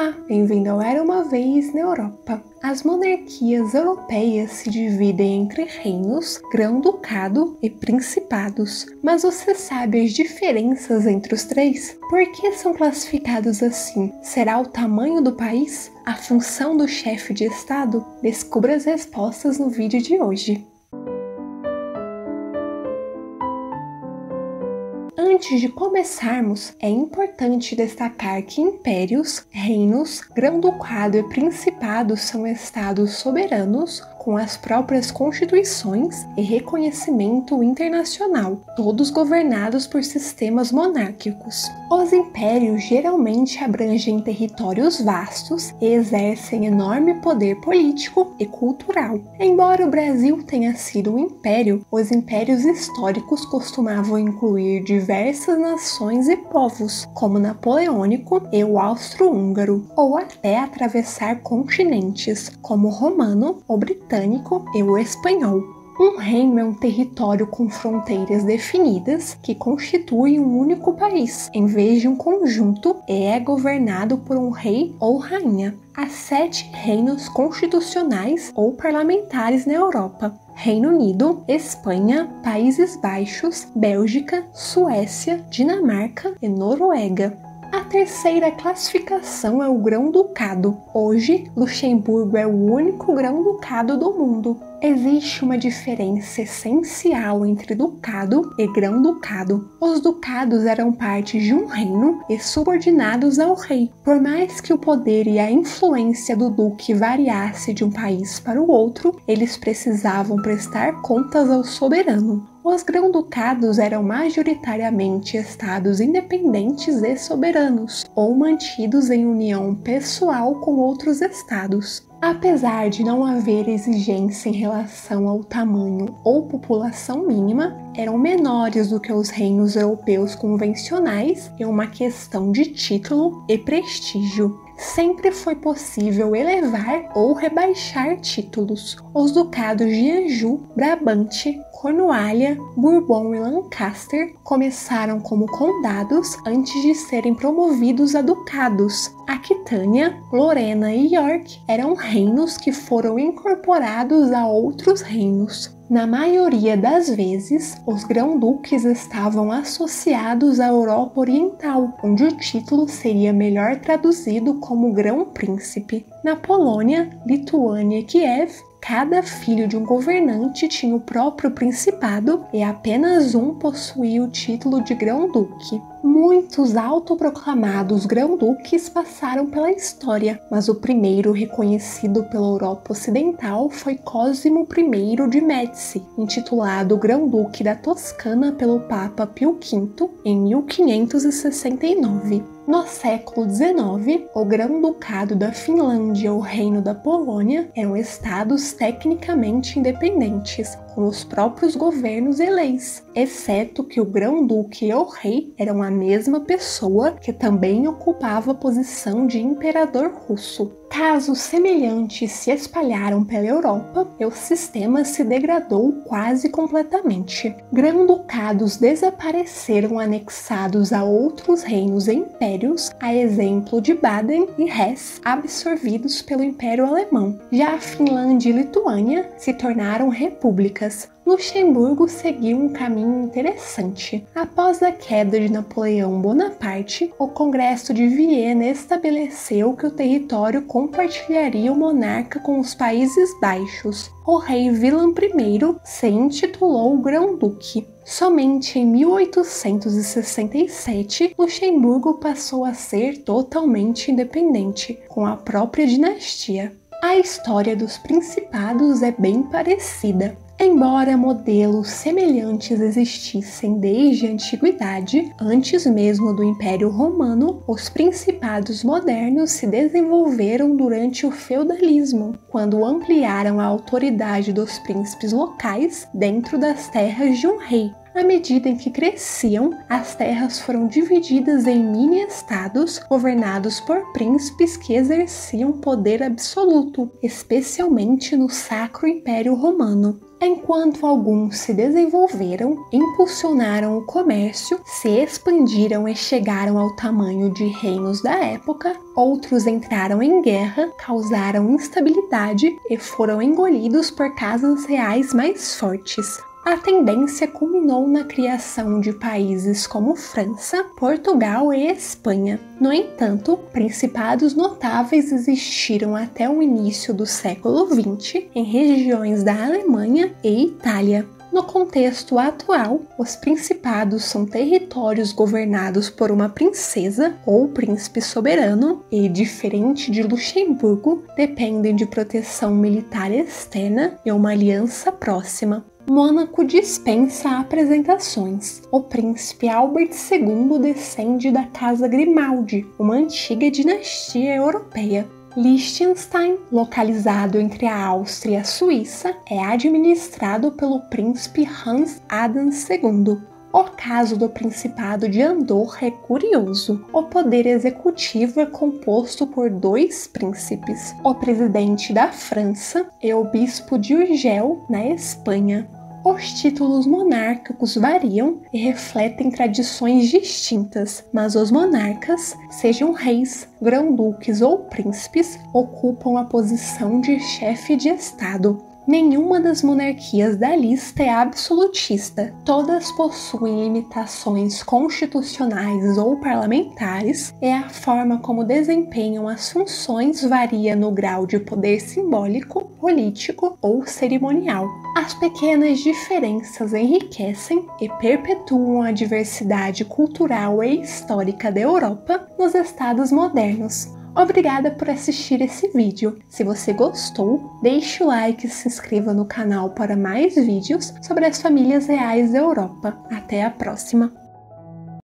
Olá, bem-vindo ao Era Uma Vez na Europa. As monarquias europeias se dividem entre reinos, grão-ducado e principados. Mas você sabe as diferenças entre os três? Por que são classificados assim? Será o tamanho do país? A função do chefe de Estado? Descubra as respostas no vídeo de hoje. Antes de começarmos, é importante destacar que impérios, reinos, grão-ducado e principados são estados soberanos com as próprias constituições e reconhecimento internacional, todos governados por sistemas monárquicos. Os impérios geralmente abrangem territórios vastos e exercem enorme poder político e cultural. Embora o Brasil tenha sido um império, os impérios históricos costumavam incluir diversas nações e povos, como o napoleônico e o austro-húngaro, ou até atravessar continentes, como o romano, o britânico e o espanhol. Um reino é um território com fronteiras definidas que constitui um único país, em vez de um conjunto, e é governado por um rei ou rainha. Há 7 reinos constitucionais ou parlamentares na Europa: Reino Unido, Espanha, Países Baixos, Bélgica, Suécia, Dinamarca e Noruega. A terceira classificação é o grão-ducado. Hoje, Luxemburgo é o único grão-ducado do mundo. Existe uma diferença essencial entre ducado e grão-ducado. Os ducados eram parte de um reino e subordinados ao rei. Por mais que o poder e a influência do duque variasse de um país para o outro, eles precisavam prestar contas ao soberano. Os grão-ducados eram majoritariamente estados independentes e soberanos, ou mantidos em união pessoal com outros estados. Apesar de não haver exigência em relação ao tamanho ou população mínima, eram menores do que os reinos europeus convencionais em uma questão de título e prestígio. Sempre foi possível elevar ou rebaixar títulos. Os ducados de Anjou, Brabante, Cornualha, Bourbon e Lancaster começaram como condados antes de serem promovidos a ducados. Aquitânia, Lorena e York eram reinos que foram incorporados a outros reinos. Na maioria das vezes, os grão-duques estavam associados à Europa Oriental, onde o título seria melhor traduzido como grão-príncipe. Na Polônia, Lituânia e Kiev, cada filho de um governante tinha o próprio principado e apenas um possuía o título de grão-duque. Muitos autoproclamados grão-duques passaram pela história, mas o primeiro reconhecido pela Europa Ocidental foi Cosimo I de Médici, intitulado Grão-Duque da Toscana pelo Papa Pio V em 1569. No século XIX, o Grão-Ducado da Finlândia e o Reino da Polônia eram estados tecnicamente independentes, com os próprios governos e leis, exceto que o Grão-Duque e o rei eram a mesma pessoa, que também ocupava a posição de imperador russo. Casos semelhantes se espalharam pela Europa e o sistema se degradou quase completamente. Grão-ducados desapareceram anexados a outros reinos e impérios, a exemplo de Baden e Hesse, absorvidos pelo Império Alemão. Já a Finlândia e Lituânia se tornaram repúblicas. Luxemburgo seguiu um caminho interessante. Após a queda de Napoleão Bonaparte, o Congresso de Viena estabeleceu que o território compartilharia o monarca com os Países Baixos. O rei Wilhelm I se intitulou grão-duque. Somente em 1867, Luxemburgo passou a ser totalmente independente, com a própria dinastia. A história dos principados é bem parecida. Embora modelos semelhantes existissem desde a antiguidade, antes mesmo do Império Romano, os principados modernos se desenvolveram durante o feudalismo, quando ampliaram a autoridade dos príncipes locais dentro das terras de um rei. À medida em que cresciam, as terras foram divididas em mini-estados governados por príncipes que exerciam poder absoluto, especialmente no Sacro Império Romano. Enquanto alguns se desenvolveram, impulsionaram o comércio, se expandiram e chegaram ao tamanho de reinos da época, outros entraram em guerra, causaram instabilidade e foram engolidos por casas reais mais fortes. A tendência culminou na criação de países como França, Portugal e Espanha. No entanto, principados notáveis existiram até o início do século XX em regiões da Alemanha e Itália. No contexto atual, os principados são territórios governados por uma princesa ou príncipe soberano e, diferente de Luxemburgo, dependem de proteção militar externa e uma aliança próxima. Mônaco dispensa apresentações. O príncipe Albert II descende da Casa Grimaldi, uma antiga dinastia europeia. Liechtenstein, localizado entre a Áustria e a Suíça, é administrado pelo príncipe Hans Adam II. O caso do Principado de Andorra é curioso. O poder executivo é composto por 2 príncipes, o presidente da França e o bispo de Urgel, na Espanha. Os títulos monárquicos variam e refletem tradições distintas, mas os monarcas, sejam reis, grão-duques ou príncipes, ocupam a posição de chefe de Estado. Nenhuma das monarquias da lista é absolutista. Todas possuem limitações constitucionais ou parlamentares e a forma como desempenham as funções varia no grau de poder simbólico, político ou cerimonial. As pequenas diferenças enriquecem e perpetuam a diversidade cultural e histórica da Europa nos estados modernos. Obrigada por assistir esse vídeo. Se você gostou, deixe o like e se inscreva no canal para mais vídeos sobre as famílias reais da Europa. Até a próxima!